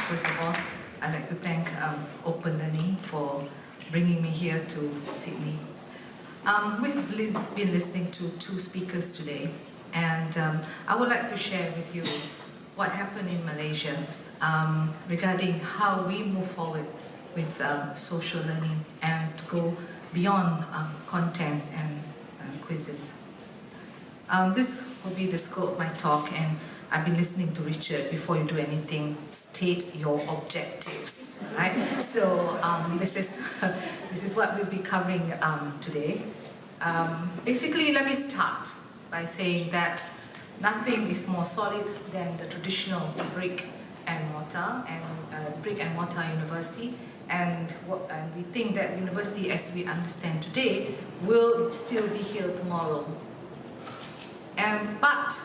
First of all, I'd like to thank OpenLearning for bringing me here to Sydney. We've been listening to two speakers today, and I would like to share with you what happened in Malaysia regarding how we move forward with social learning and to go beyond contents and quizzes. This will be the scope of my talk, and I've been listening to Richard. Before you do anything, state your objectives, right? So this is what we'll be covering today. Basically, let me start by saying that nothing is more solid than the traditional brick and mortar university, and we think that university, as we understand today, will still be here tomorrow. But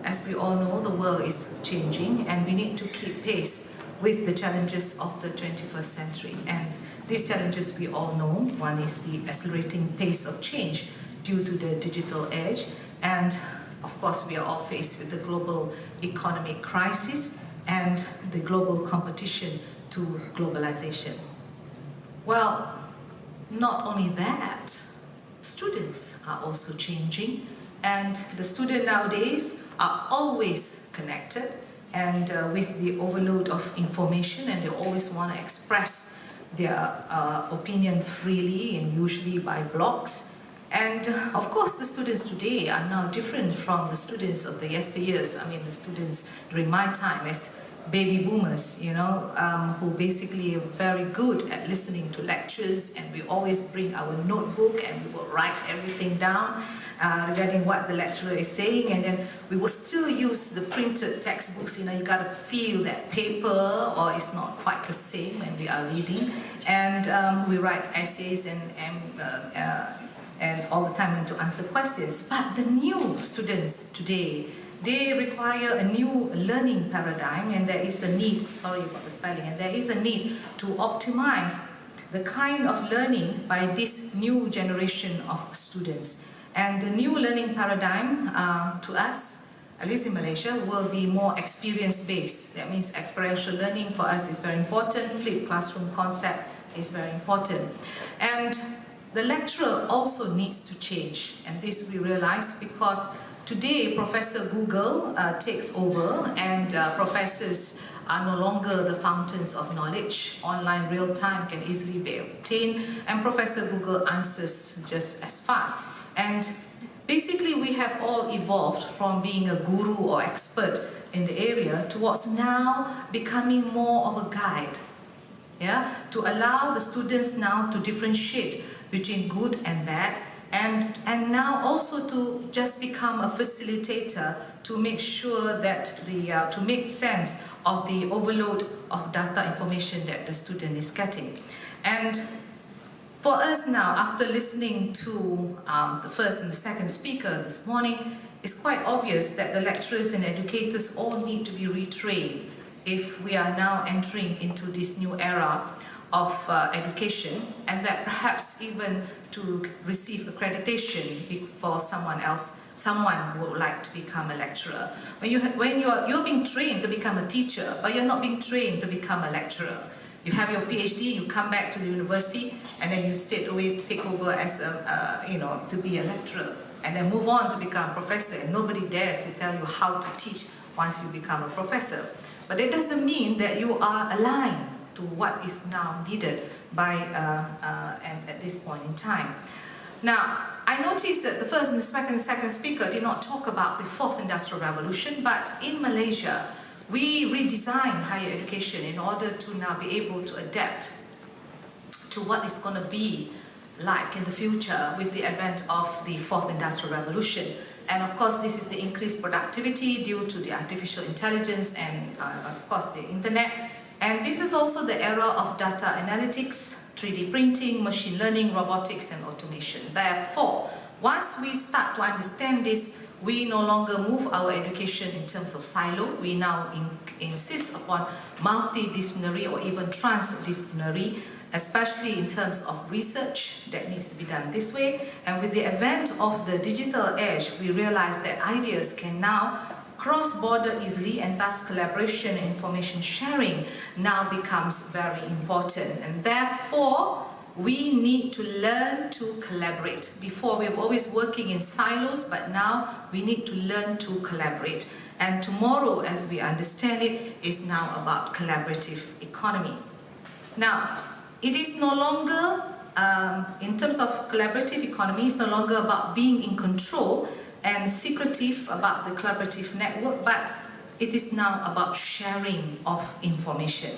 as we all know, the world is changing, and we need to keep pace with the challenges of the 21st century. And these challenges we all know. One is the accelerating pace of change due to the digital age, and of course we are all faced with the global economic crisis and the global competition to globalization. Well, not only that, students are also changing, and the student nowadays are always connected and with the overload of information, and they always want to express their opinion freely and usually by blogs. And of course the students today are now different from the students of the yesteryears. I mean, the students during my time as baby boomers, you know, who basically are very good at listening to lectures, and we always bring our notebook and we will write everything down regarding what the lecturer is saying, and then we will still use the printed textbooks. You know, you gotta feel that paper, or it's not quite the same when we are reading, and we write essays and all the time to answer questions. But the new students today, they require a new learning paradigm, and there is a need, sorry about the spelling, and there is a need to optimize the kind of learning by this new generation of students. And the new learning paradigm to us, at least in Malaysia, will be more experience-based. That means experiential learning for us is very important. Flipped classroom concept is very important. And the lecturer also needs to change, and this we realize because today Professor Google takes over, and professors are no longer the fountains of knowledge. Online real-time can easily be obtained, and Professor Google answers just as fast. And basically we have all evolved from being a guru or expert in the area towards now becoming more of a guide, yeah, to allow the students now to differentiate between good and bad, and now also to just become a facilitator to make sure that to make sense of the overload of data information that the student is getting. And for us now, after listening to the first and the second speaker this morning, it's quite obvious that the lecturers and educators all need to be retrained if we are now entering into this new era of education, and that perhaps even to receive accreditation for someone who would like to become a lecturer. When you're being trained to become a teacher, but you're not being trained to become a lecturer. You have your PhD, you come back to the university, and then you straight away take over as to be a lecturer, and then move on to become a professor, and nobody dares to tell you how to teach once you become a professor. But it doesn't mean that you are aligned to what is now needed by and at this point in time. Now, I noticed that the first and the second speaker did not talk about the fourth industrial revolution, but in Malaysia, we redesigned higher education in order to now be able to adapt to what is going to be like in the future with the advent of the fourth industrial revolution. And of course, this is the increased productivity due to the artificial intelligence and of course the internet. And this is also the era of data analytics, 3D printing, machine learning, robotics, and automation. Therefore, once we start to understand this, we no longer move our education in terms of silo. We now insist upon multidisciplinary or even transdisciplinary especially in terms of research that needs to be done this way. And with the advent of the digital age, we realize that ideas can now cross-border easily, and thus collaboration and information sharing now becomes very important. And therefore, we need to learn to collaborate. Before, we were always working in silos, but now we need to learn to collaborate. And tomorrow, as we understand it, is now about collaborative economy. Now, it is no longer, in terms of collaborative economy, it's no longer about being in control and secretive about the collaborative network, but it is now about sharing of information.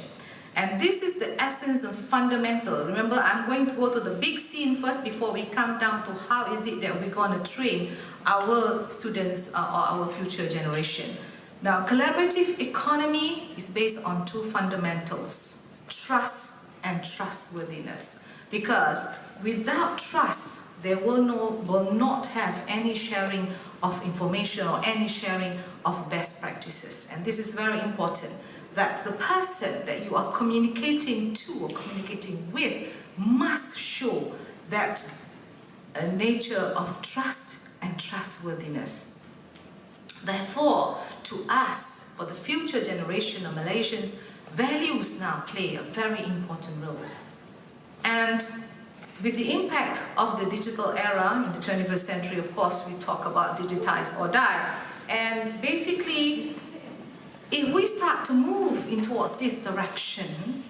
And this is the essence and fundamental. Remember, I'm going to go to the big scene first before we come down to how is it that we're going to train our students or our future generation. Now, collaborative economy is based on two fundamentals: trust and trustworthiness. Because without trust, there will not have any sharing of information or any sharing of best practices. And this is very important, that the person that you are communicating to or communicating with must show that a nature of trust and trustworthiness. Therefore, to us, for the future generation of Malaysians, values now play a very important role. And with the impact of the digital era in the 21st century, of course, we talk about digitize or die. And basically, if we start to move in towards this direction,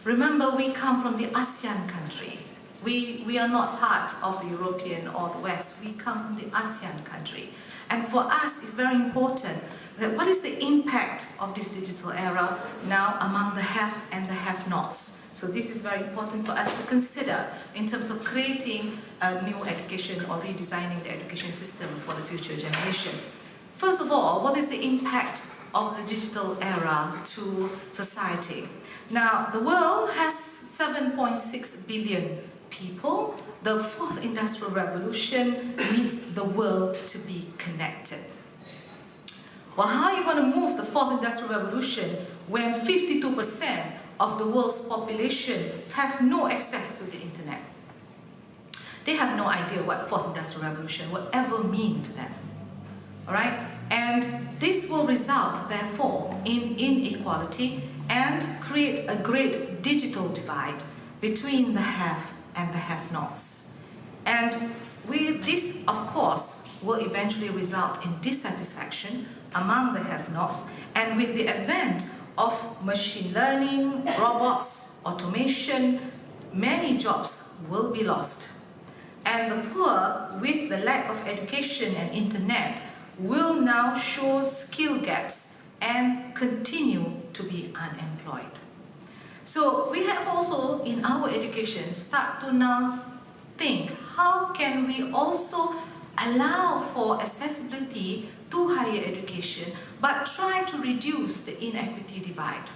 remember, we come from the ASEAN country. We are not part of the European or the West. We come from the ASEAN country. And for us, it's very important that what is the impact of this digital era now among the have and the have-nots. So this is very important for us to consider in terms of creating a new education or redesigning the education system for the future generation. First of all, what is the impact of the digital era to society? Now, the world has 7.6 billion people. The fourth industrial revolution needs the world to be connected. Well, how are you going to move the fourth industrial revolution when 52% of the world's population have no access to the internet? They have no idea what fourth industrial revolution will ever mean to them. All right? And this will result, therefore, in inequality and create a great digital divide between the have and the have-nots. And this, of course, will eventually result in dissatisfaction among the have-nots. And with the advent of machine learning, robots, automation, many jobs will be lost. And the poor, with the lack of education and internet, will now show skill gaps and continue to be unemployed. So we have also, in our education, start to now think, how can we also allow for accessibility to higher education, but try to reduce the inequity divide,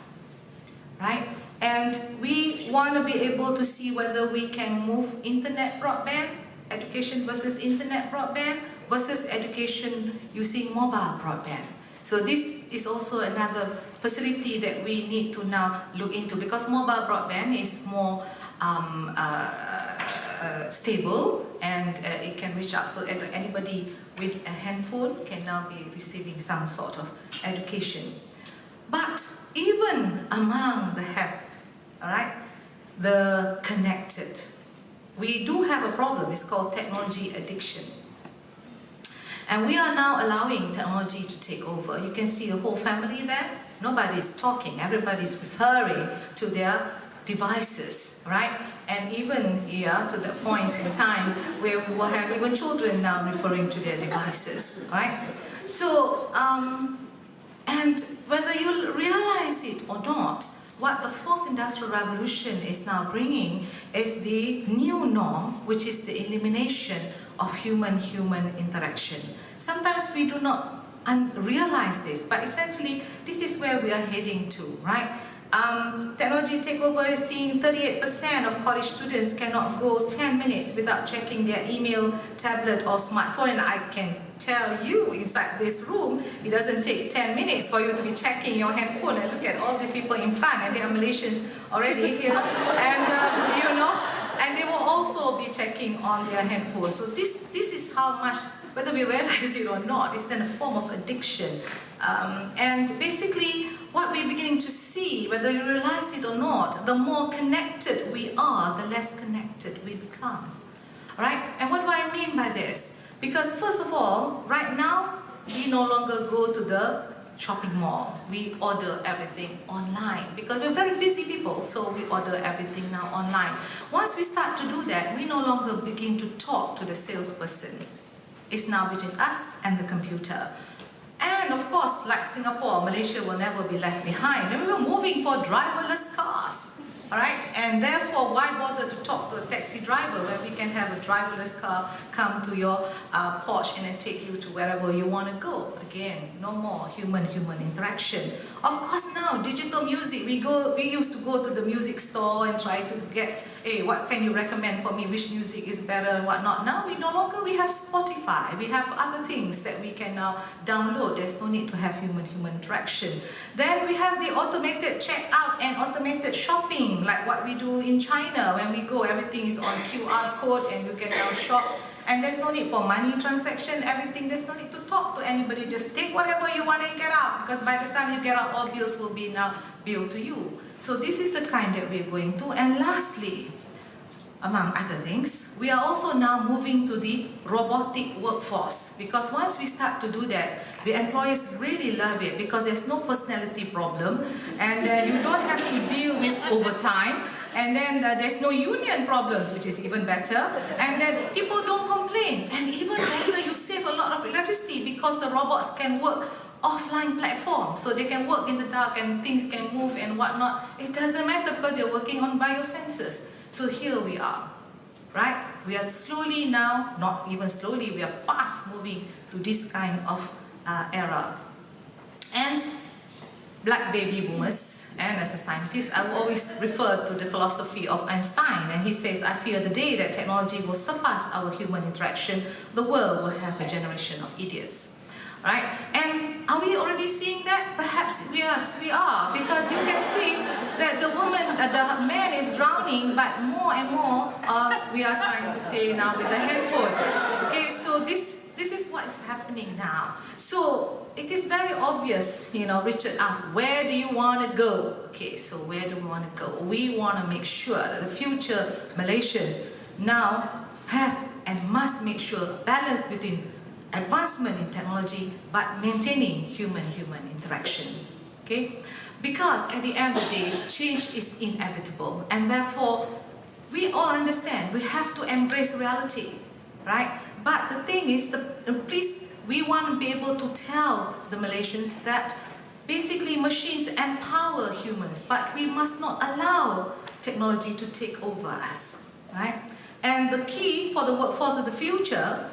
right? And we want to be able to see whether we can move internet broadband, education versus internet broadband, versus education using mobile broadband. So this is also another facility that we need to now look into, because mobile broadband is more stable and it can reach out, so anybody with a handphone can now be receiving some sort of education. But even among the have, all right, the connected, we do have a problem. It's called technology addiction. And we are now allowing technology to take over. You can see the whole family there. Nobody's talking. Everybody's referring to their devices, right? And even here, to the point in time where we will have even children now referring to their devices, right? So, and whether you realize it or not, what the fourth industrial revolution is now bringing is the new norm, which is the elimination of human-human interaction. Sometimes we do not realize this, but essentially this is where we are heading to, right? Technology takeover is seeing 38% of college students cannot go 10 minutes without checking their email, tablet or smartphone. And I can tell you, inside this room, it doesn't take 10 minutes for you to be checking your handphone. And look at all these people in front, and they are Malaysians already here. And you know, and they will also be checking on their handphone. So this is how much, whether we realize it or not, it's in a form of addiction. And basically, what we're beginning to see, whether you realize it or not, the more connected we are, the less connected we become. All right? And what do I mean by this? Because first of all, right now, we no longer go to the shopping mall. We order everything online because we're very busy people, so we order everything now online. Once we start to do that, we no longer begin to talk to the salesperson. It's now between us and the computer. And of course, like Singapore, Malaysia will never be left behind. And we were moving for driverless cars. All right, and therefore, why bother to talk to a taxi driver when we can have a driverless car come to your porch and then take you to wherever you want to go? Again, no more human interaction. Of course, now digital music. We used to go to the music store and try to get, hey, what can you recommend for me? Which music is better and whatnot? Now we no longer. We have Spotify. We have other things that we can now download. There's no need to have human interaction. Then we have the automated checkout and automated shopping. Like what we do in China, when we go, everything is on QR code and you can now shop. And there's no need for money transaction, everything, there's no need to talk to anybody. Just take whatever you want and get out. Because by the time you get out, all bills will be now billed to you. So this is the kind that we're going to. And lastly, among other things, we are also now moving to the robotic workforce. Because once we start to do that, the employers really love it because there's no personality problem, and you don't have to deal with overtime, and then there's no union problems, which is even better, and then people don't complain, and even better, you save a lot of electricity because the robots can work offline platform, so they can work in the dark and things can move and whatnot. It doesn't matter because they're working on biosensors. So here we are, right? We are slowly now, not even slowly, we are fast moving to this kind of era. And black baby boomers, and as a scientist, I will always refer to the philosophy of Einstein, and he says, I fear the day that technology will surpass our human interaction, the world will have a generation of idiots. Right? And are we already seeing that? Perhaps yes, we are, because you can see that the man is drowning, but more and more we are trying to say now with the handphone. Okay, so this is what is happening now. So it is very obvious, you know, Richard asked, where do you want to go? Okay, so where do we want to go? We want to make sure that the future Malaysians now have and must make sure balance between advancement in technology but maintaining human interaction. Okay, because at the end of the day, change is inevitable, and therefore we all understand we have to embrace reality, right? But the thing is, please, we want to be able to tell the Malaysians that basically machines empower humans, but we must not allow technology to take over us, right? And the key for the workforce of the future,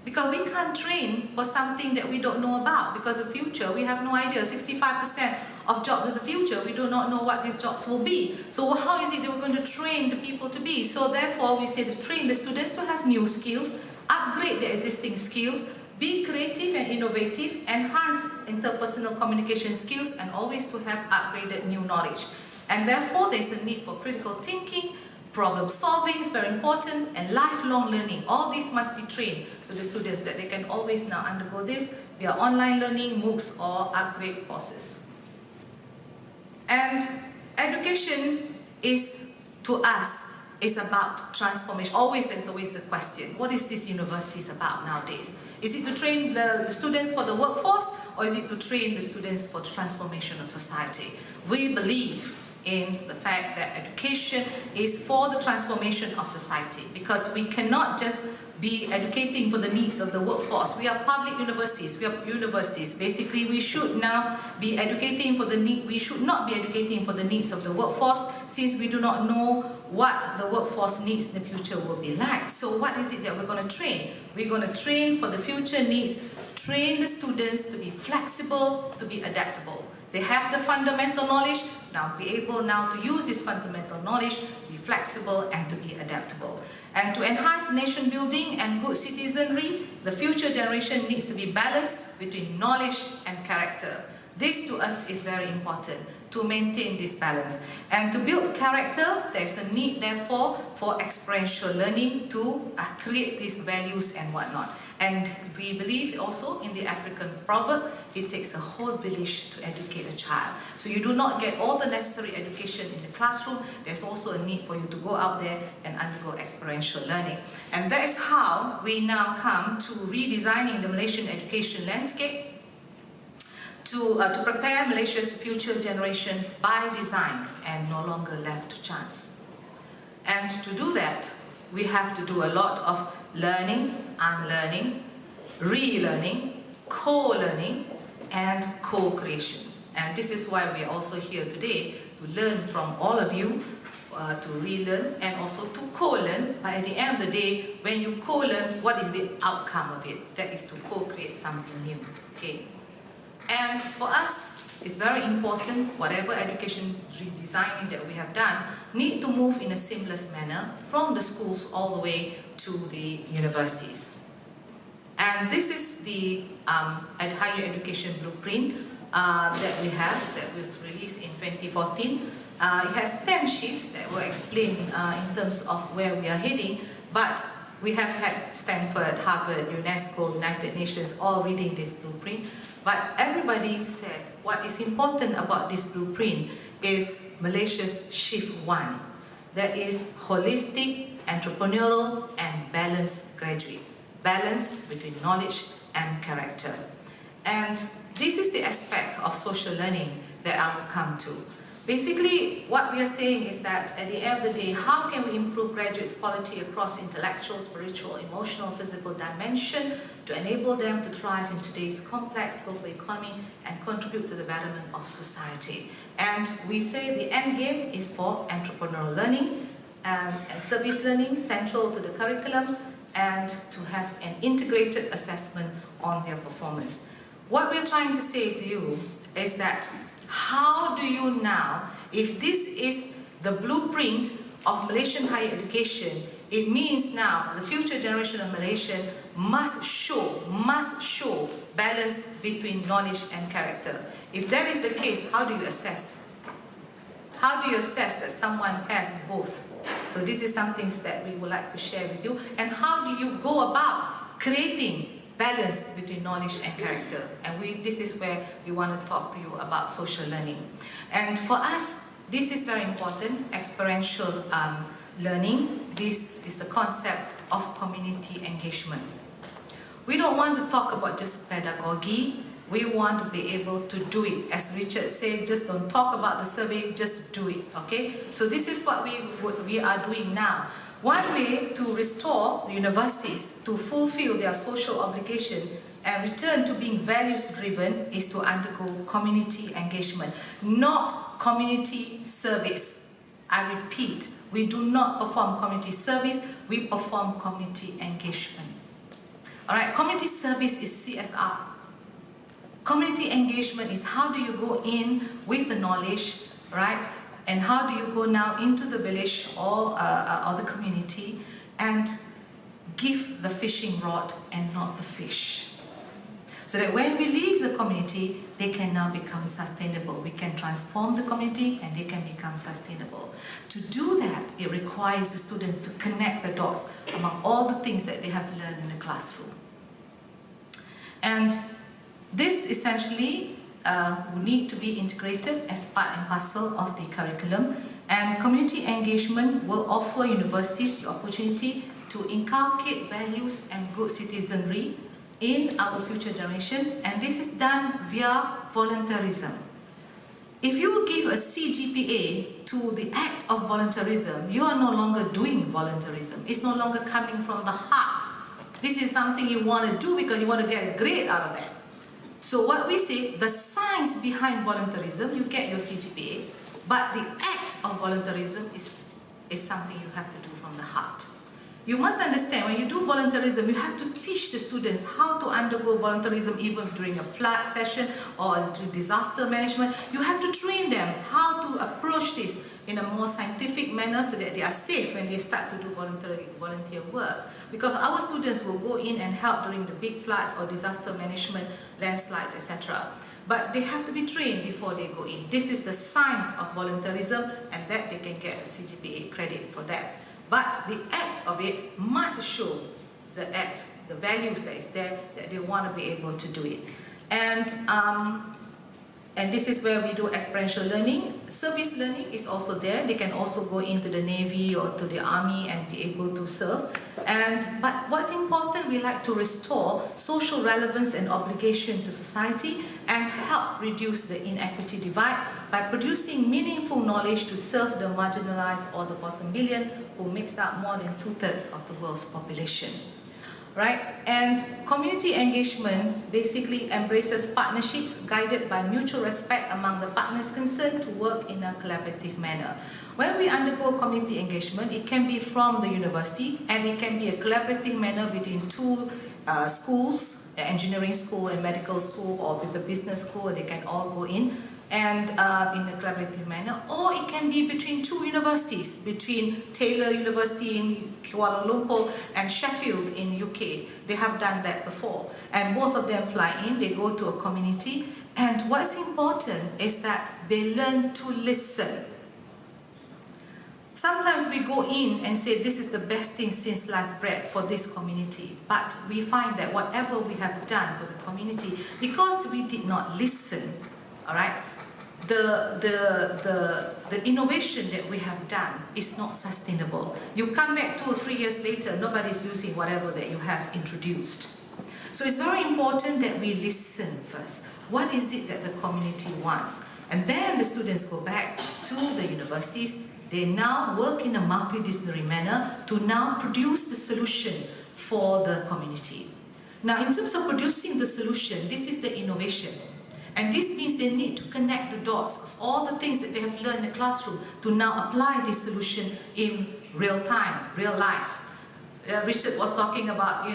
because we can't train for something that we don't know about, because the future, we have no idea. 65% of jobs in the future, we do not know what these jobs will be. So how is it that we're going to train the people to be? So therefore, we say to train the students to have new skills, upgrade their existing skills, be creative and innovative, enhance interpersonal communication skills, and always to have upgraded new knowledge. And therefore, there's a need for critical thinking, problem solving is very important, and lifelong learning. All these must be trained to the students that they can always now undergo this via online learning, MOOCs, or upgrade courses. And education is, to us, is about transformation. There's always the question, what is this universities about nowadays? Is it to train the students for the workforce, or is it to train the students for the transformation of society? We believe in the fact that education is for the transformation of society, because we cannot just be educating for the needs of the workforce. We are public universities, we are universities. Basically, we should now be educating for the need, we should not be educating for the needs of the workforce, since we do not know what the workforce needs in the future will be like. So what is it that we're going to train? We're going to train for the future needs, train the students to be flexible, to be adaptable. They have the fundamental knowledge, now be able now to use this fundamental knowledge, be flexible and to be adaptable. And to enhance nation building and good citizenry, the future generation needs to be balanced between knowledge and character. This to us is very important, to maintain this balance. And to build character, there's a need therefore for experiential learning to create these values and whatnot. And we believe also in the African proverb, it takes a whole village to educate a child. So you do not get all the necessary education in the classroom, there's also a need for you to go out there and undergo experiential learning. And that is how we now come to redesigning the Malaysian education landscape to prepare Malaysia's future generation by design and no longer left to chance. And to do that, we have to do a lot of learning, unlearning, relearning, co-learning, and co-creation. And this is why we are also here today, to learn from all of you, to relearn and also to co-learn. But at the end of the day, when you co-learn, what is the outcome of it? That is to co-create something new. Okay. And for us, it's very important, whatever education redesigning that we have done, need to move in a seamless manner from the schools all the way to the universities. And this is the higher education blueprint that we have, that was released in 2014. It has 10 shifts that will explain in terms of where we are heading, but we have had Stanford, Harvard, UNESCO, United Nations all reading this blueprint. But everybody said what is important about this blueprint is Malaysia's shift 1. That is holistic, entrepreneurial and balanced graduate. Balance between knowledge and character. And this is the aspect of social learning that I will come to. Basically, what we are saying is that at the end of the day, how can we improve graduates' quality across intellectual, spiritual, emotional, physical dimension to enable them to thrive in today's complex global economy and contribute to the betterment of society? And we say the end game is for entrepreneurial learning and service learning central to the curriculum, and to have an integrated assessment on their performance. What we're trying to say to you is that how do you now, if this is the blueprint of Malaysian higher education, it means now the future generation of Malaysian must show balance between knowledge and character. If that is the case, how do you assess? How do you assess that someone has both? So this is something that we would like to share with you. And how do you go about creating balance between knowledge and character? And this is where we want to talk to you about social learning. And for us, this is very important, experiential learning. This is the concept of community engagement. We don't want to talk about just pedagogy. We want to be able to do it. As Richard said, just don't talk about the survey, just do it, okay? So this is what we are doing now. One way to restore the universities to fulfill their social obligation and return to being values-driven is to undergo community engagement, not community service. I repeat, we do not perform community service, we perform community engagement. All right, community service is CSR. Community engagement is how do you go in with the knowledge, right? And how do you go now into the village or the community and give the fishing rod and not the fish? So that when we leave the community, they can now become sustainable. We can transform the community and they can become sustainable. To do that, it requires the students to connect the dots among all the things that they have learned in the classroom. And this essentially will need to be integrated as part and parcel of the curriculum, and community engagement will offer universities the opportunity to inculcate values and good citizenry in our future generation, and this is done via volunteerism. If you give a CGPA to the act of volunteerism, you are no longer doing volunteerism. It's no longer coming from the heart. This is something you want to do because you want to get a grade out of that. So what we say, the science behind volunteerism, you get your CGPA, but the act of volunteerism is is something you have to do from the heart. You must understand, when you do volunteerism, you have to teach the students how to undergo volunteerism even during a flood session or disaster management. You have to train them how to approach this in a more scientific manner so that they are safe when they start to do volunteer work. Because our students will go in and help during the big floods or disaster management, landslides, etc. But they have to be trained before they go in. This is the science of volunteerism, and that they can get a CGPA credit for that. But the act of it must show the values that is there, that they want to be able to do it. And this is where we do experiential learning. Service learning is also there. They can also go into the Navy or to the Army and be able to serve. But what's important, we like to restore social relevance and obligation to society and help reduce the inequity divide by producing meaningful knowledge to serve the marginalized or the bottom billion, who makes up more than 2/3 of the world's population. Right? And community engagement basically embraces partnerships guided by mutual respect among the partners concerned to work in a collaborative manner. When we undergo community engagement, it can be from the university, and it can be a collaborative manner between two schools, engineering school and medical school, or with the business school. They can all go in and in a collaborative manner, or it can be between two universities, between Taylor University in Kuala Lumpur and Sheffield in UK. They have done that before, and both of them fly in, they go to a community, and what's important is that they learn to listen. Sometimes we go in and say this is the best thing since sliced bread for this community, but we find that whatever we have done for the community, because we did not listen, all right, the innovation that we have done is not sustainable. You come back 2 or 3 years later, nobody's using whatever that you have introduced. So it's very important that we listen first. What is it that the community wants? And then the students go back to the universities. They now work in a multidisciplinary manner to now produce the solution for the community. Now, in terms of producing the solution, this is the innovation. And this means they need to connect the dots of all the things that they have learned in the classroom to now apply this solution in real time, real life. Richard was talking about,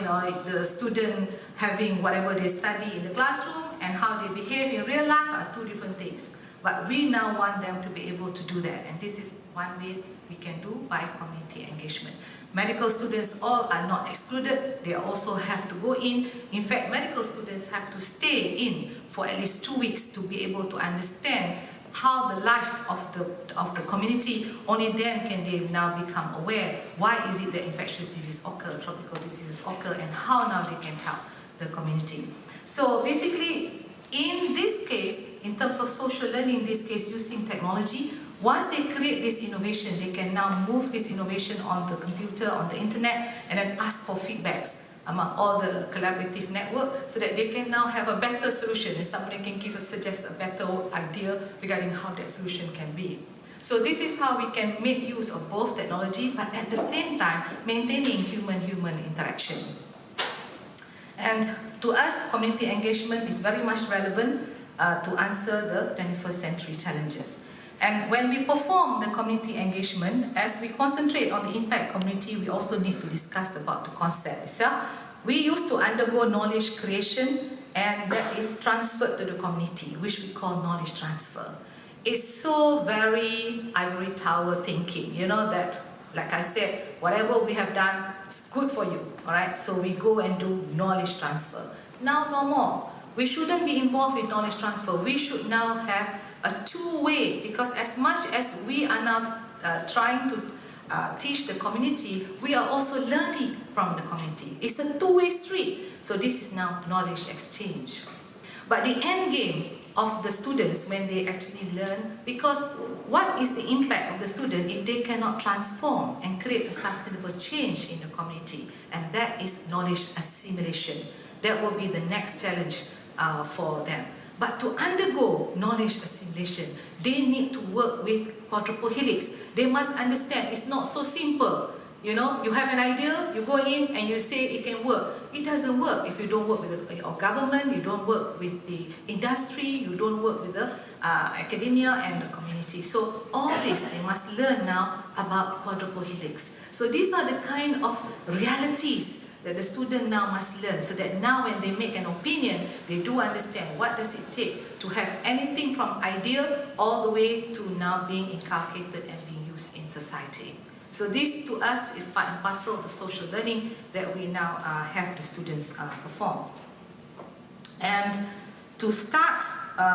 the student having whatever they study in the classroom and how they behave in real life are two different things. But we now want them to be able to do that, and this is one way we can do by community engagement. Medical students all are not excluded. They also have to go in. In fact, medical students have to stay in for at least 2 weeks to be able to understand how the life of the community. Only then can they now become aware why is it that infectious diseases occur, tropical diseases occur, and how now they can help the community. So basically, in this case, in terms of social learning, in this case using technology, once they create this innovation, they can now move this innovation on the computer, on the internet, and then ask for feedbacks among all the collaborative network so that they can now have a better solution, and somebody can suggest a better idea regarding how that solution can be. So this is how we can make use of both technology, but at the same time maintaining human-human interaction. And to us, community engagement is very much relevant to answer the 21st century challenges. And when we perform the community engagement, as we concentrate on the impact community, we also need to discuss about the concept itself. We used to undergo knowledge creation, and that is transferred to the community, which we call knowledge transfer. It's so very ivory tower thinking, that, like I said, whatever we have done is good for you, all right? So we go and do knowledge transfer. Now, no more. We shouldn't be involved in knowledge transfer. We should now have a two-way, because as much as we are now trying to teach the community, we are also learning from the community. It's a two-way street. So this is now knowledge exchange. But the end game of the students when they actually learn, because what is the impact of the student if they cannot transform and create a sustainable change in the community? And that is knowledge assimilation. That will be the next challenge for them. But to undergo knowledge assimilation, they need to work with quadruple helix. They must understand it's not so simple. You know, you have an idea, you go in and you say it can work. It doesn't work if you don't work with the government, you don't work with the industry, you don't work with the academia and the community. So all this, they must learn now about quadruple helix. So these are the kind of realities that the student now must learn, so that now when they make an opinion, they do understand what does it take to have anything from idea all the way to now being inculcated and being used in society. So this to us is part and parcel of the social learning that we now have the students perform. And to start,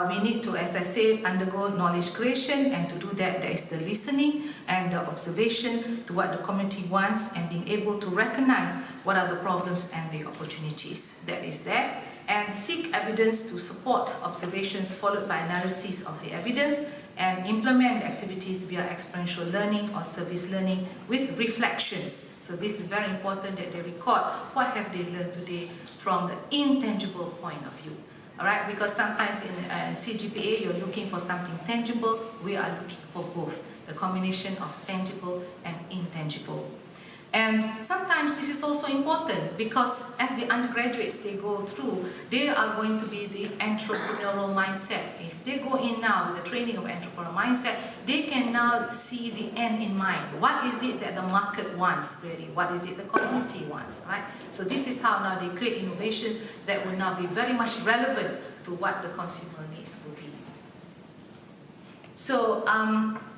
we need to, as I said, undergo knowledge creation, and to do that, there is the listening and the observation to what the community wants, and being able to recognize what are the problems and the opportunities that is there, and seek evidence to support observations, followed by analysis of the evidence, and implement activities via experiential learning or service learning with reflections. So this is very important that they record what have they learned today from the intangible point of view. Alright, because sometimes in CGPA you're looking for something tangible, we are looking for both, the combination of tangible and intangible. And sometimes this is also important because as the undergraduates they go through, they are going to be the entrepreneurial mindset. If they go in now with the training of entrepreneurial mindset, they can now see the end in mind. What is it that the market wants really? What is it the community wants, right? So this is how now they create innovations that will now be very much relevant to what the consumer needs will be. So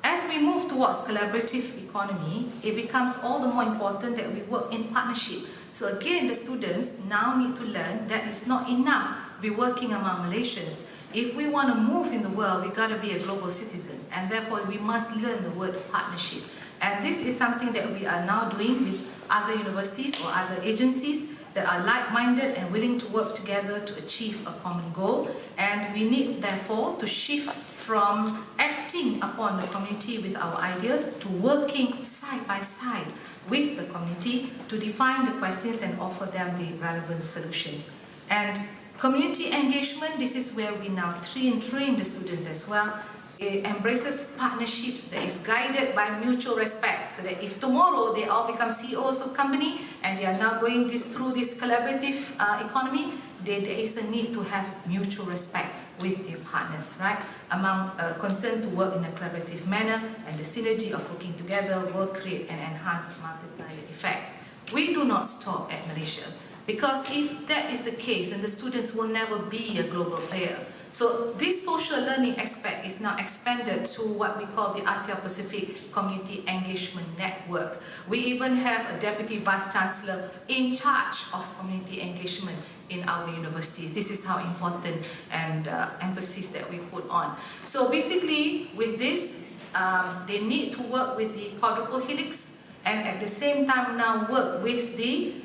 as we move towards collaborative economy, it becomes all the more important that we work in partnership. So again, the students now need to learn that it's not enough be working among Malaysians. If we want to move in the world, we got to be a global citizen, and therefore we must learn the word partnership. And this is something that we are now doing with other universities or other agencies that are like-minded and willing to work together to achieve a common goal. And we need, therefore, to shift from acting upon the community with our ideas to working side by side with the community to define the questions and offer them the relevant solutions. And community engagement, this is where we now train the students as well. It embraces partnerships that is guided by mutual respect, so that if tomorrow they all become CEOs of company and they are now going through this collaborative economy, there is a need to have mutual respect with their partners, right? Among concern to work in a collaborative manner, and the synergy of working together will create an enhanced multiplier effect. We do not stop at Malaysia, because if that is the case, then the students will never be a global player. So this social learning aspect is now expanded to what we call the Asia Pacific Community Engagement Network. We even have a Deputy Vice Chancellor in charge of community engagement in our universities. This is how important and emphasis that we put on. So basically with this, they need to work with the quadruple helix, and at the same time now work with the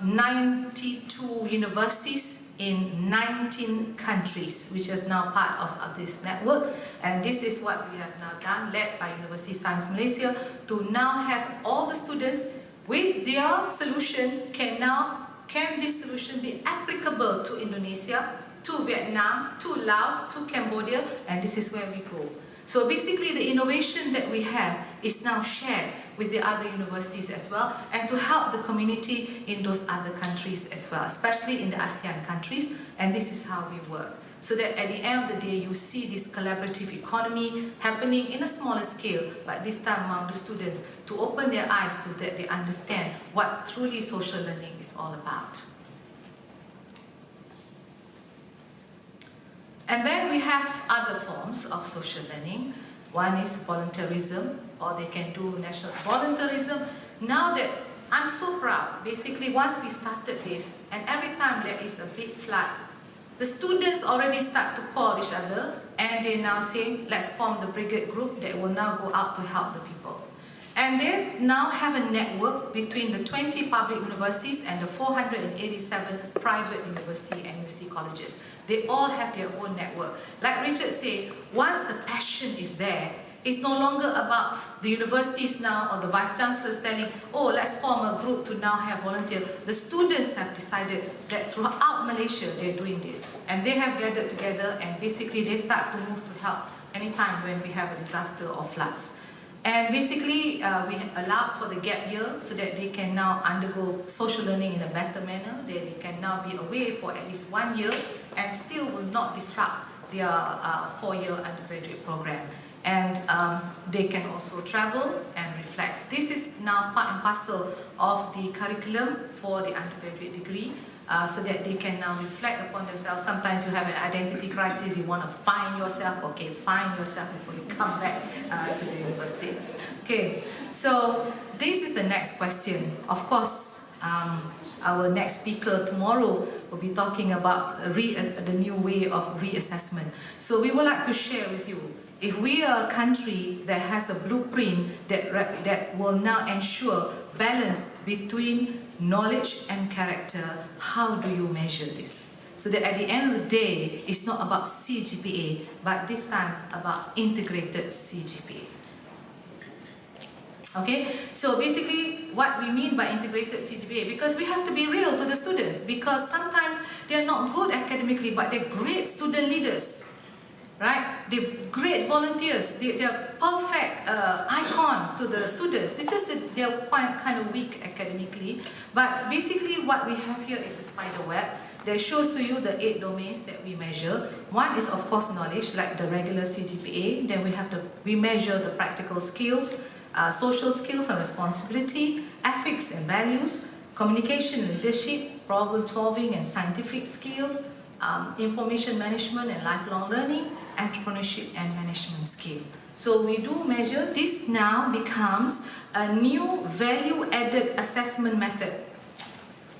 92 universities in 19 countries, which is now part of this network. And this is what we have now done, led by University Science Malaysia, to now have all the students with their solution. Can this solution be applicable to Indonesia, to Vietnam, to Laos, to Cambodia? And this is where we go. So basically the innovation that we have is now shared with the other universities as well, and to help the community in those other countries as well, especially in the ASEAN countries. And this is how we work, so that at the end of the day you see this collaborative economy happening in a smaller scale, but this time among the students, to open their eyes to that they understand what truly social learning is all about. And then we have other forms of social learning. One is volunteerism, or they can do national volunteerism. Now that I'm so proud, basically once we started this, and every time there is a big flood, the students already start to call each other, and they now say, let's form the brigade group that will now go out to help the people. And they now have a network between the 20 public universities and the 487 private university and university colleges. They all have their own network. Like Richard said, once the passion is there, it's no longer about the universities now or the vice chancellors telling, oh, let's form a group to now have volunteers. The students have decided that throughout Malaysia they're doing this. And they have gathered together, and basically they start to move to help anytime when we have a disaster or floods. And basically, we allowed for the gap year so that they can now undergo social learning in a better manner. They can now be away for at least 1 year and still will not disrupt their 4-year undergraduate program. And they can also travel and reflect. This is now part and parcel of the curriculum for the undergraduate degree. So that they can now reflect upon themselves. Sometimes you have an identity crisis, you want to find yourself. Okay, find yourself before you come back to the university. Okay, so this is the next question. Of course, our next speaker tomorrow will be talking about the new way of reassessment. So we would like to share with you, if we are a country that has a blueprint that will now ensure balance between knowledge and character, how do you measure this? So that at the end of the day, it's not about CGPA, but this time about integrated CGPA. Okay, so basically what we mean by integrated CGPA, because we have to be real to the students, because sometimes they're not good academically, but they're great student leaders. Right? They're great volunteers. They're perfect icon to the students. It's just that they're quite kind of weak academically. But basically what we have here is a spider web that shows to you the 8 domains that we measure. One is of course knowledge, like the regular CGPA. Then we measure the practical skills, social skills and responsibility, ethics and values, communication and leadership, problem solving and scientific skills, information management and lifelong learning, entrepreneurship and management skill. So we do measure. This now becomes a new value-added assessment method.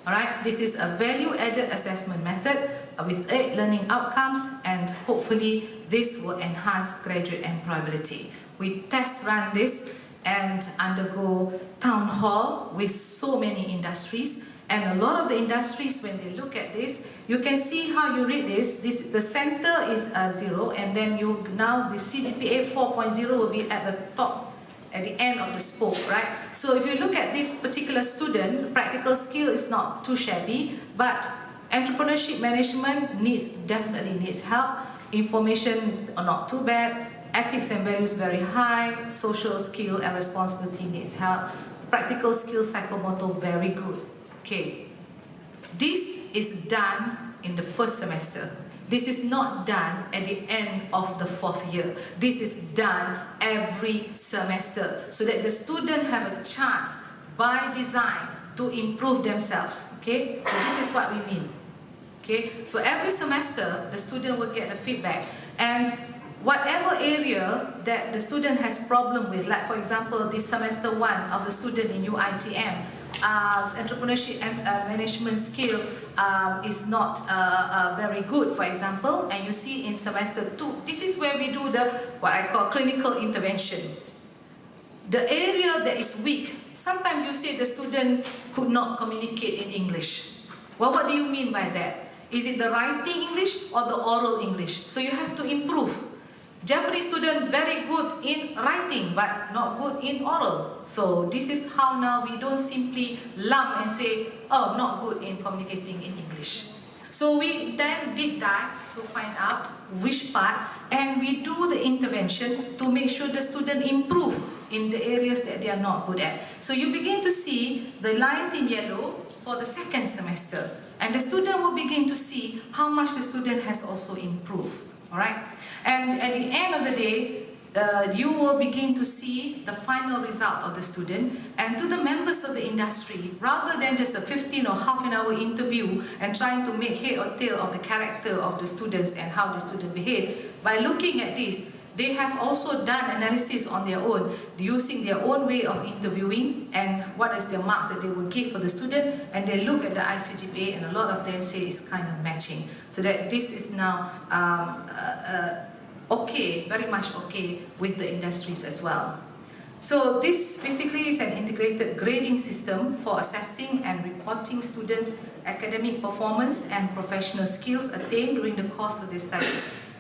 Alright, this is a value-added assessment method with 8 learning outcomes, and hopefully this will enhance graduate employability. We test run this and undergo town hall with so many industries. And a lot of the industries, when they look at this, you can see how you read this. The center is 0, and then the CGPA 4.0 will be at the top, at the end of the spoke, right? So if you look at this particular student, practical skill is not too shabby, but entrepreneurship management definitely needs help. Information is not too bad. Ethics and values very high. Social skill and responsibility needs help. Practical skills, psychomotor, very good. Okay, this is done in the first semester. This is not done at the end of the 4th year. This is done every semester so that the student have a chance by design to improve themselves. Okay, so this is what we mean. Okay, so every semester the student will get a feedback, and whatever area that the student has problem with, like for example this semester 1 of the student in UITM, entrepreneurship and management skill is not very good, for example, and you see in semester 2, this is where we do what I call clinical intervention. The area that is weak, sometimes you say the student could not communicate in English. Well, what do you mean by that? Is it the writing English or the oral English? So you have to improve. Japanese student very good in writing but not good in oral. So this is how now we don't simply lump and say, oh, not good in communicating in English. So we then deep dive to find out which part, and we do the intervention to make sure the student improve in the areas that they are not good at. So you begin to see the lines in yellow for the 2nd semester, and the student will begin to see how much the student has also improved. Alright, and at the end of the day, you will begin to see the final result of the student, and to the members of the industry, rather than just a 15 or half an hour interview and trying to make head or tail of the character of the students and how the student behave, by looking at this, they have also done analysis on their own, using their own way of interviewing and what is the marks that they will give for the student, and they look at the ICGPA, and a lot of them say it's kind of matching. So that this is now okay, very much okay with the industries as well. So this basically is an integrated grading system for assessing and reporting students' academic performance and professional skills attained during the course of their study.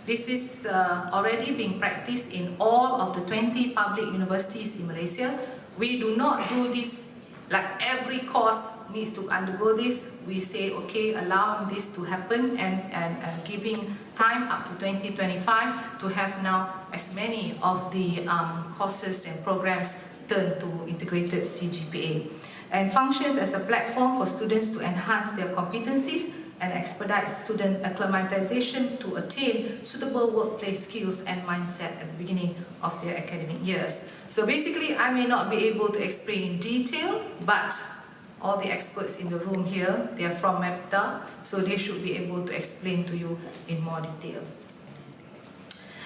This is already being practiced in all of the 20 public universities in Malaysia. We do not do this like every course needs to undergo this, we say, okay, allowing this to happen and giving time up to 2025 to have now as many of the courses and programs turned to integrated CGPA. And functions as a platform for students to enhance their competencies and expedite student acclimatization to attain suitable workplace skills and mindset at the beginning of their academic years. So basically, I may not be able to explain in detail, but all the experts in the room here, they are from MEPTA, so they should be able to explain to you in more detail.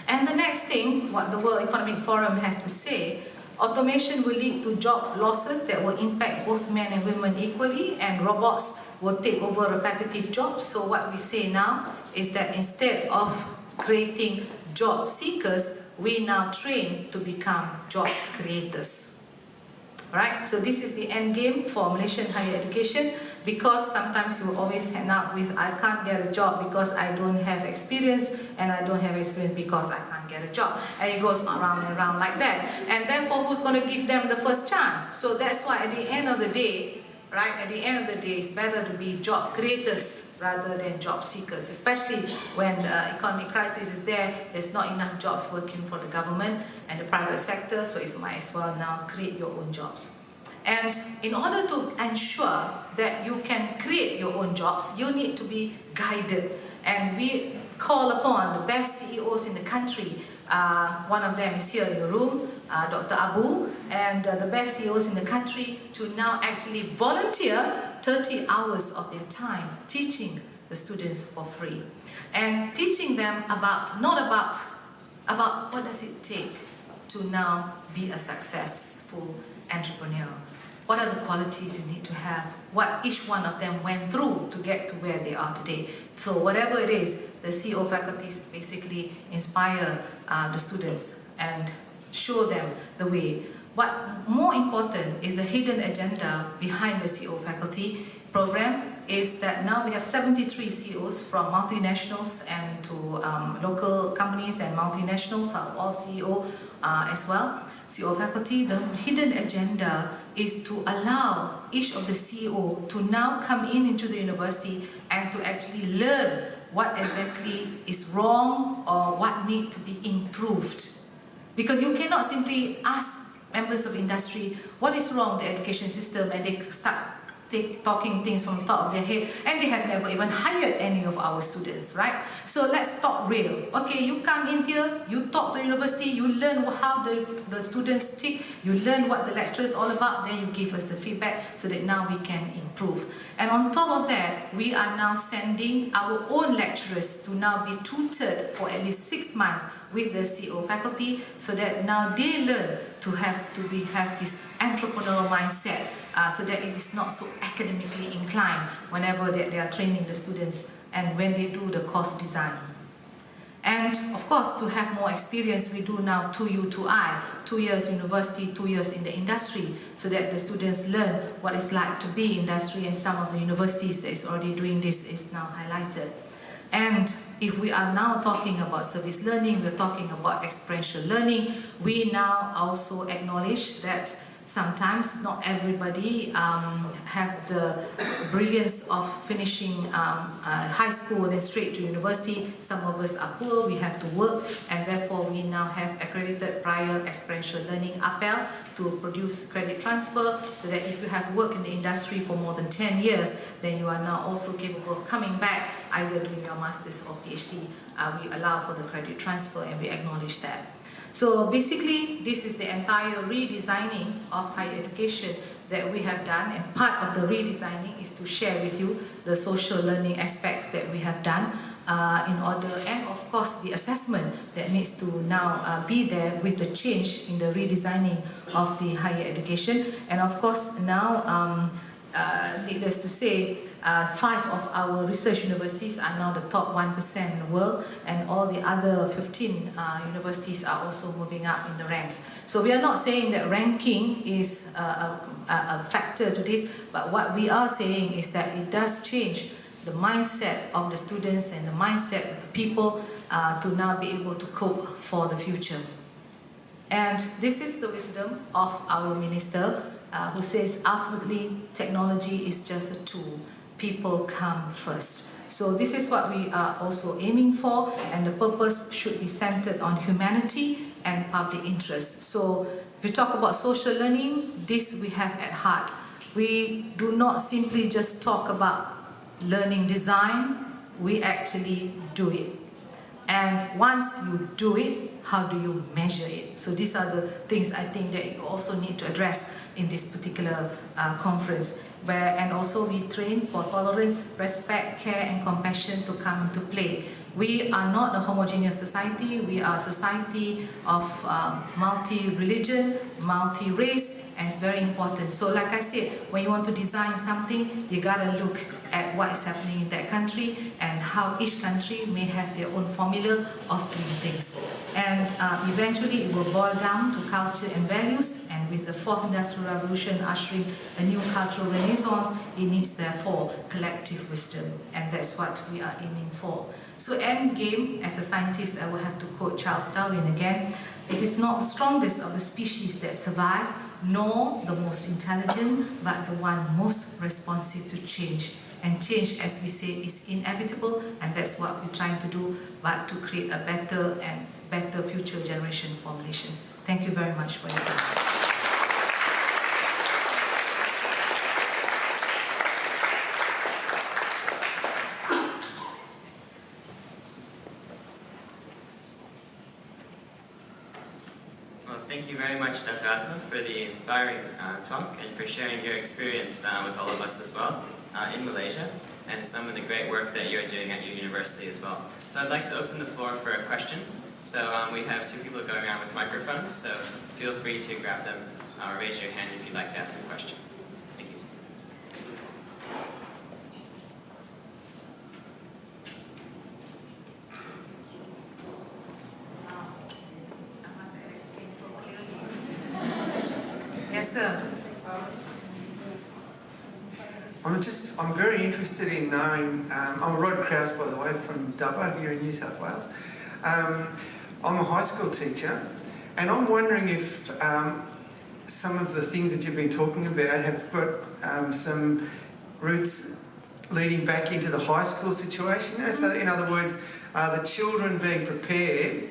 And the next thing, what the World Economic Forum has to say, automation will lead to job losses that will impact both men and women equally, and robots will take over repetitive jobs. So what we say now is that instead of creating job seekers, we now train to become job creators. Right? So this is the end game for Malaysian higher education, because sometimes you always end up with, I can't get a job because I don't have experience, and I don't have experience because I can't get a job. And it goes around and around like that. And therefore, who's going to give them the first chance? So that's why at the end of the day, right, at the end of the day, it's better to be job creators rather than job seekers, especially when the economic crisis is there. There's not enough jobs working for the government and the private sector, so it's might as well now create your own jobs. And in order to ensure that you can create your own jobs, you need to be guided. And we call upon the best CEOs in the country. One of them is here in the room, Dr. Abu, and the best CEOs in the country to now actually volunteer 30 hours of their time teaching the students for free. And teaching them about, not about what does it take to now be a successful entrepreneur. What are the qualities you need to have? What each one of them went through to get to where they are today. So whatever it is, the CEO faculties basically inspire the students and show them the way. But more important is the hidden agenda behind the CEO faculty program is that now we have 73 CEOs from multinationals and to local companies, and multinationals are all CEO as well. CEO faculty, the hidden agenda is to allow each of the CEO to now come into the university and to actually learn what exactly is wrong or what needs to be improved. Because you cannot simply ask members of industry what is wrong with the education system and they start talking things from the top of their head, and they have never even hired any of our students, right? So let's talk real. Okay, you come in here, you talk to the university, you learn how the students tick, you learn what the lecture is all about, then you give us the feedback so that now we can improve. And on top of that, we are now sending our own lecturers to now be tutored for at least 6 months with the CEO faculty, so that now they learn to have this entrepreneurial mindset, so that it is not so academically inclined whenever they are training the students and when they do the course design. And of course, to have more experience, we do now 2U, 2I, 2 years university, 2 years in the industry, so that the students learn what it's like to be industry, and some of the universities that is already doing this is now highlighted. And if we are now talking about service learning, we're talking about experiential learning, we now also acknowledge that sometimes not everybody have the brilliance of finishing high school and then straight to university. Some of us are poor, we have to work, and therefore we now have accredited prior experiential learning APEL to produce credit transfer, so that if you have worked in the industry for more than 10 years, then you are now also capable of coming back, either doing your master's or PhD. We allow for the credit transfer and we acknowledge that. So basically, this is the entire redesigning of higher education that we have done, and part of the redesigning is to share with you the social learning aspects that we have done in order, and of course the assessment that needs to now be there with the change in the redesigning of the higher education. And of course now, needless to say, 5 of our research universities are now the top 1% in the world, and all the other 15 universities are also moving up in the ranks. So we are not saying that ranking is a factor to this, but what we are saying is that it does change the mindset of the students and the mindset of the people to now be able to cope for the future. And this is the wisdom of our minister, who says ultimately technology is just a tool. People come first. So this is what we are also aiming for, and the purpose should be centered on humanity and public interest. So if we talk about social learning, this we have at heart. We do not simply just talk about learning design, we actually do it. And once you do it, how do you measure it? So these are the things I think that you also need to address in this particular conference. And also we train for tolerance, respect, care and compassion to come into play. We are not a homogeneous society, we are a society of multi-religion, multi-race, and it's very important. So like I said, when you want to design something, you gotta look at what is happening in that country and how each country may have their own formula of doing things. And eventually it will boil down to culture and values, and with the 4th Industrial Revolution ushering a new cultural renaissance, it needs therefore collective wisdom, and that's what we are aiming for. So end game, as a scientist, I will have to quote Charles Darwin again, it is not the strongest of the species that survive, nor the most intelligent, but the one most responsive to change. And change, as we say, is inevitable, and that's what we're trying to do, but to create a better and better future generation formulations. Thank you very much for your time. Thank you very much, Dato Asma, for the inspiring talk and for sharing your experience with all of us as well in Malaysia, and some of the great work that you're doing at your university as well. So I'd like to open the floor for questions. So we have 2 people going around with microphones, so feel free to grab them or raise your hand if you'd like to ask a question. Thank you. Yes, sir. I'm very interested in knowing, I'm Rod Krause, by the way, from Dubbo here in New South Wales. I'm a high school teacher, and I'm wondering if some of the things that you've been talking about have got some roots leading back into the high school situation. So in other words, are the children being prepared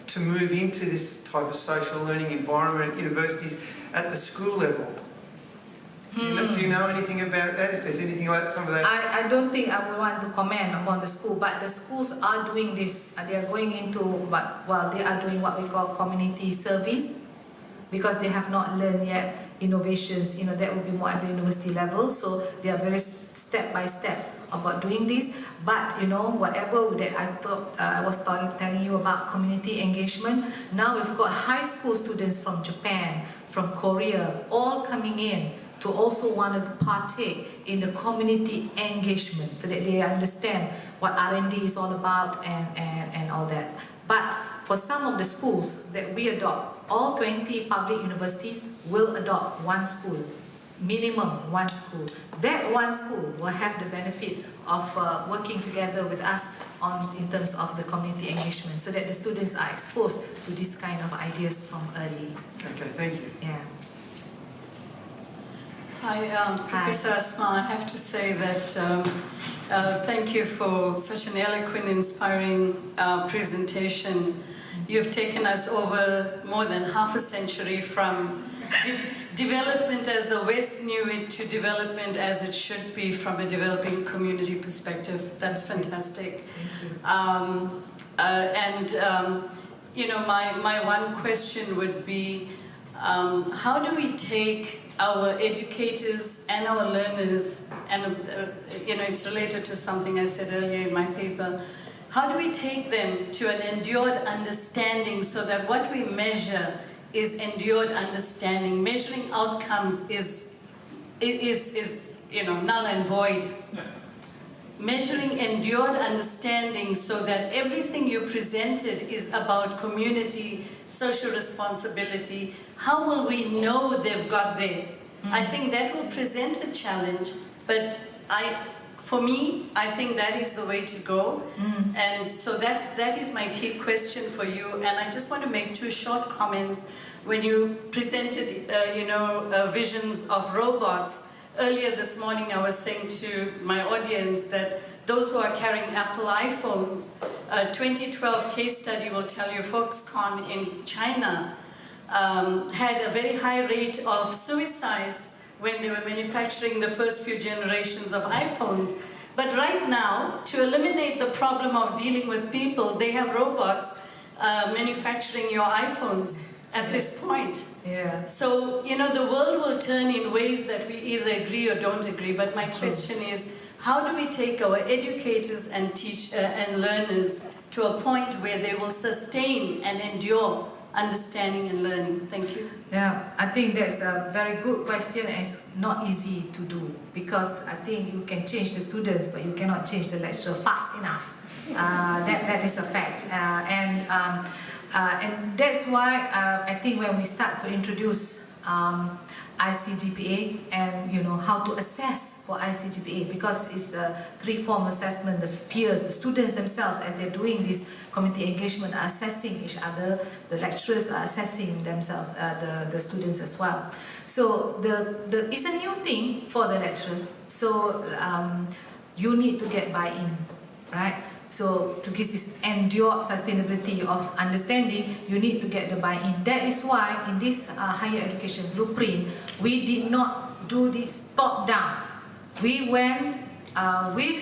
to move into this type of social learning environment at universities at the school level? Do you know anything about that? If there's anything like some of that? I don't think I would want to comment upon the school, but the schools are doing this. They are going into they are doing what we call community service, because they have not learned yet innovations. That would be more at the university level. So they are very step by step about doing this. But whatever that I thought I was telling you about community engagement, now we've got high school students from Japan, from Korea, all coming in to also want to partake in the community engagement, so that they understand what R&D is all about and all that. But for some of the schools that we adopt, all 20 public universities will adopt one school, minimum one school. That one school will have the benefit of working together with us in terms of the community engagement, so that the students are exposed to this kind of ideas from early. Okay, thank you. Yeah. Hi, Professor Asma. I have to say that thank you for such an eloquent, inspiring presentation. You've taken us over more than half a century from development as the West knew it to development as it should be from a developing community perspective. That's fantastic. My one question would be, how do we take our educators and our learners, and it's related to something I said earlier in my paper, how do we take them to an endured understanding so that what we measure is endured understanding? Measuring outcomes is null and void. Measuring endured understanding so that everything you presented is about community, social responsibility. How will we know they've got there? I think that will present a challenge, but For me, I think that is the way to go. And so that is my key question for you. And I just want to make 2 short comments. When you presented, visions of robots, earlier this morning I was saying to my audience that those who are carrying Apple iPhones, a 2012 case study will tell you Foxconn in China had a very high rate of suicides when they were manufacturing the first few generations of iPhones. But right now, to eliminate the problem of dealing with people, they have robots manufacturing your iPhones at this point. Yeah. So, the world will turn in ways that we either agree or don't agree. But my question is, how do we take our educators and and learners to a point where they will sustain and endure understanding and learning? Thank you. Yeah, I think that's a very good question, and it's not easy to do, because I think you can change the students, but you cannot change the lecturer fast enough. That is a fact, and that's why I think when we start to introduce ICGPA and how to assess for ICGPA, because it's a 3-form assessment. The peers, the students themselves, as they're doing this community engagement, are assessing each other. The lecturers are assessing themselves, the students as well. So it's a new thing for the lecturers. So you need to get buy-in, right? So to give this endured sustainability of understanding, you need to get the buy-in. That is why in this higher education blueprint, we did not do this top-down. We went with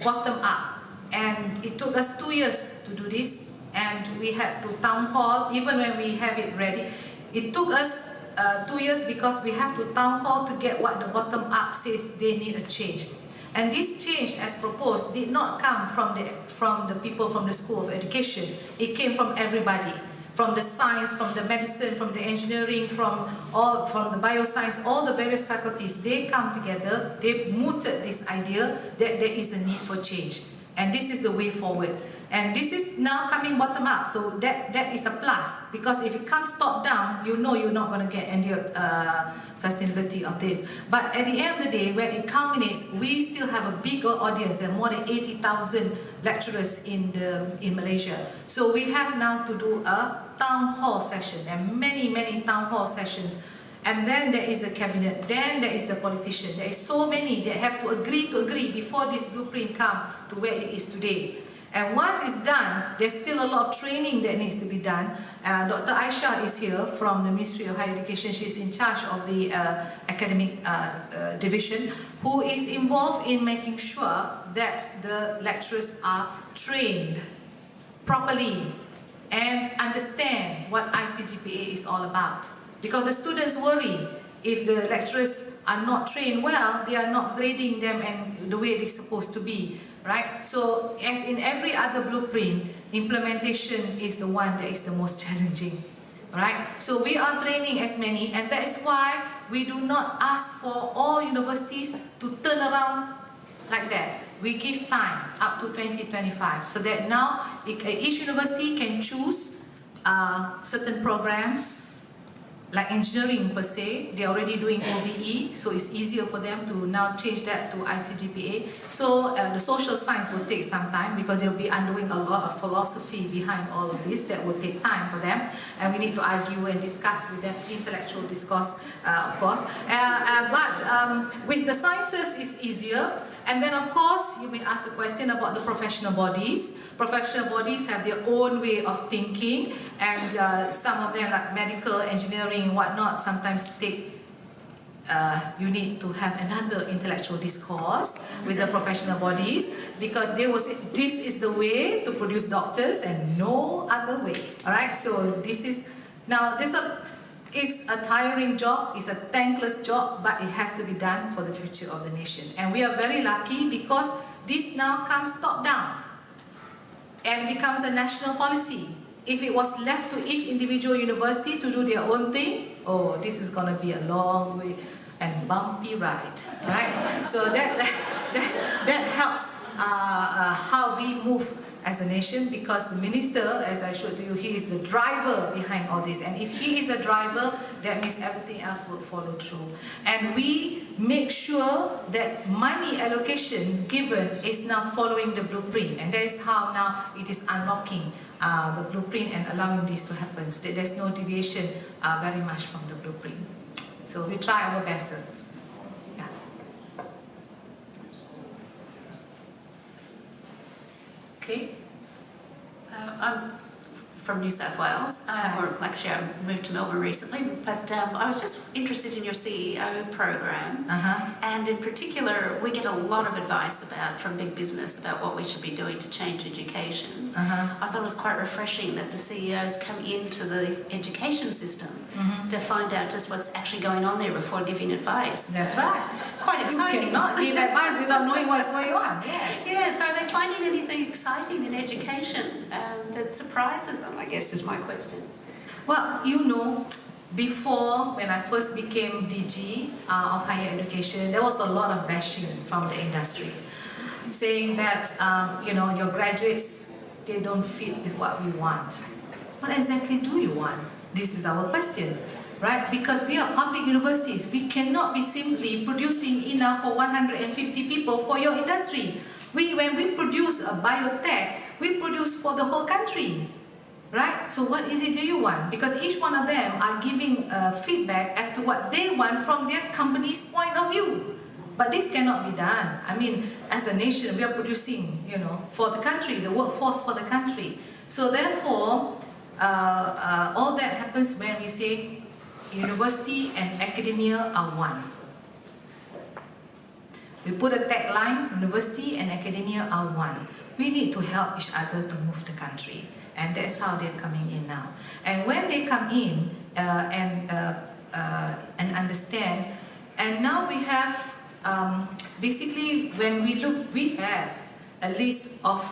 bottom-up, and it took us 2 years to do this, and we had to town hall, even when we have it ready. It took us 2 years because we have to town hall to get what the bottom-up says they need a change. And this change, as proposed, did not come from the people from the School of Education. It came from everybody, from the science, from the medicine, from the engineering, from the bioscience, all the various faculties. They come together, they mooted this idea that there is a need for change. And this is the way forward. And this is now coming bottom up, so that is a plus. Because if it comes top down, you're not going to get any sustainability of this. But at the end of the day, when it culminates, we still have a bigger audience. There are more than 80,000 lecturers in Malaysia. So we have now to do a town hall session, and many town hall sessions. And then there is the cabinet, then there is the politician. There is so many that have to agree before this blueprint comes to where it is today. And once it's done, there's still a lot of training that needs to be done. Dr. Aisha is here from the Ministry of Higher Education. She's in charge of the academic division, who is involved in making sure that the lecturers are trained properly and understand what ICGPA is all about. Because the students worry if the lecturers are not trained well, they are not grading them and the way they're supposed to be, right? So as in every other blueprint, implementation is the one that is the most challenging, right? So we are training as many, and that is why we do not ask for all universities to turn around like that. We give time up to 2025, so that now each university can choose certain programs, like engineering per se. They're already doing OBE, so it's easier for them to now change that to ICGPA. So the social science will take some time, because they'll be undergoing a lot of philosophy behind all of this. That will take time for them, and we need to argue and discuss with them, intellectual discourse, of course. But with the sciences, it's easier. And then, of course, you may ask the question about the professional bodies. Professional bodies have their own way of thinking, and some of them, like medical, engineering, whatnot, sometimes take you need to have another intellectual discourse with the professional bodies, because they will say this is the way to produce doctors and no other way. All right, so this is now it's a tiring job, it's a thankless job, but it has to be done for the future of the nation. And we are very lucky, because this now comes top down and becomes a national policy. If it was left to each individual university to do their own thing, oh, this is going to be a long way and bumpy ride, right? So that helps how we move as a nation, because the minister, as I showed to you, he is the driver behind all this. And if he is the driver, that means everything else will follow through. And we make sure that money allocation given is now following the blueprint. And that is how now it is unlocking the blueprint and allowing this to happen, so that there's no deviation very much from the blueprint. So we try our best, sir. Yeah. Okay. I'm from New South Wales, or actually I moved to Melbourne recently, but I was just interested in your CEO program, and in particular we get a lot of advice from big business about what we should be doing to change education. I thought it was quite refreshing that the CEOs come into the education system to find out just what's actually going on there before giving advice. That's right. Quite exciting. You cannot give advice without knowing what's going on. Yes. Yeah, so are they finding anything exciting in education that surprises them, I guess, is my question. Well, you know, before, when I first became DG of higher education, there was a lot of bashing from the industry, saying that, you know, your graduates, they don't fit with what we want. What exactly do you want? This is our question, right? Because we are public universities. We cannot be simply producing enough for 150 people for your industry. When we produce a biotech, we produce for the whole country, right? So what is it do you want? Because each one of them are giving feedback as to what they want from their company's point of view. But this cannot be done. I mean, as a nation, we are producing, you know, for the country, the workforce for the country. So therefore, all that happens when we say university and academia are one. We put a tagline, university and academia are one. We need to help each other to move the country. And that's how they're coming in now. And when they come in and understand, and now we have, basically when we look, we have a list of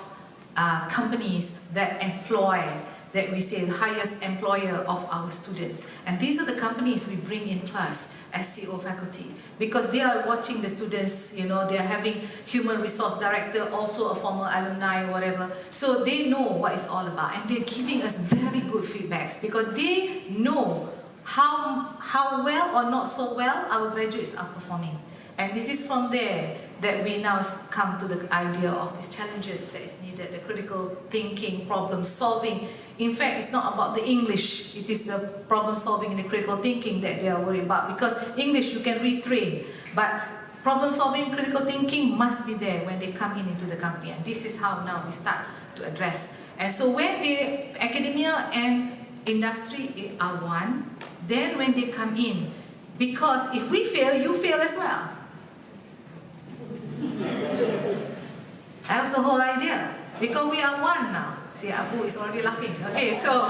companies that employ, that we say the highest employer of our students. And these are the companies we bring in first as CEO faculty, because they are watching the students, you know, they are having human resource director, also a former alumni or whatever. So they know what it's all about, and they're giving us very good feedbacks because they know how well or not so well our graduates are performing. And this is from there that we now come to the idea of these challenges that is needed, the critical thinking, problem solving. In fact, it's not about the English, it is the problem solving and the critical thinking that they are worried about, because English you can retrain, but problem solving, critical thinking must be there when they come into the company, and this is how now we start to address. And so when the academia and industry are one, then when they come in, because if we fail, you fail as well. That was the whole idea, because we are one now. See, Abu is already laughing. Okay, so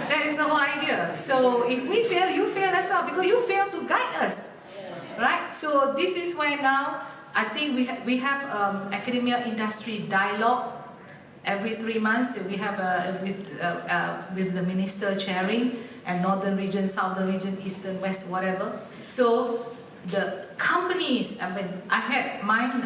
that is the whole idea. So if we fail, you fail as well, because you fail to guide us, right? So this is why now I think we have academia industry dialogue every 3 months. We have with the minister chairing, and northern region, southern region, eastern, west, whatever. So the companies, I mean, I had mine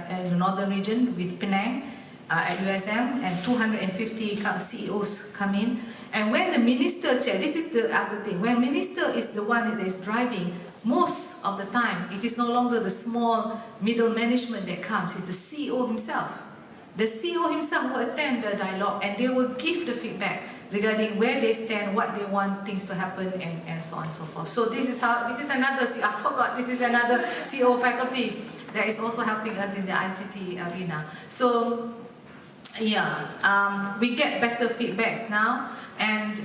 in the northern region with Penang at USM, and 250 CEOs come in. And when the minister chair, this is the other thing, when minister is the one that is driving, most of the time it is no longer the small middle management that comes, it's the CEO himself. The CEO himself will attend the dialogue, and they will give the feedback regarding where they stand, what they want things to happen, and so on and so forth. So this is another, I forgot, this is another CEO faculty that is also helping us in the ICT arena. So yeah, we get better feedbacks now, and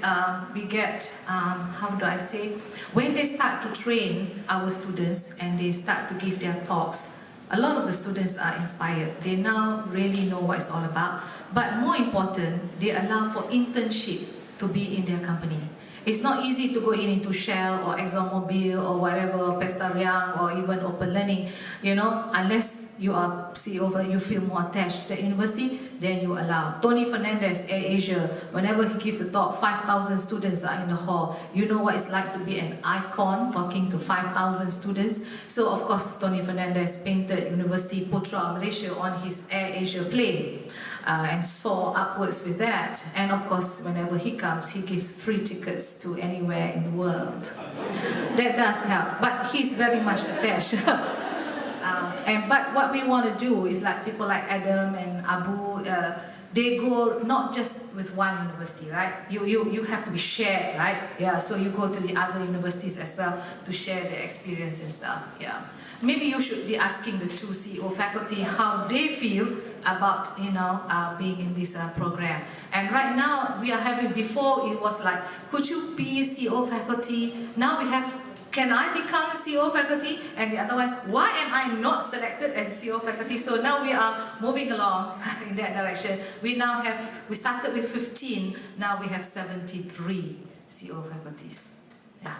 we get, how do I say, when they start to train our students and they start to give their talks, a lot of the students are inspired. They now really know what it's all about. But more important, they allow for internship to be in their company. It's not easy to go into Shell or ExxonMobil or whatever, Pesta Riang or even OpenLearning, you know, unless you are CEO, you feel more attached to the university, then you allow. Tony Fernandez, Air Asia, whenever he gives a talk, 5,000 students are in the hall. You know what it's like to be an icon talking to 5,000 students. So of course, Tony Fernandez painted University Putra Malaysia on his Air Asia plane. and soar upwards with that. And of course, whenever he comes, he gives free tickets to anywhere in the world. That does help, but he's very much attached. But what we want to do is like people like Adam and Abu, they go not just with one university, right? You have to be shared, right? Yeah, so you go to the other universities as well to share their experience and stuff, yeah. Maybe you should be asking the two CEO faculty how they feel about, being in this program. And right now, we are having, before it was like, could you be CEO faculty? Now we have, can I become a CEO faculty? And the other one, why am I not selected as CEO faculty? So now we are moving along in that direction. We started with 15, now we have 73 CEO faculties. Yeah.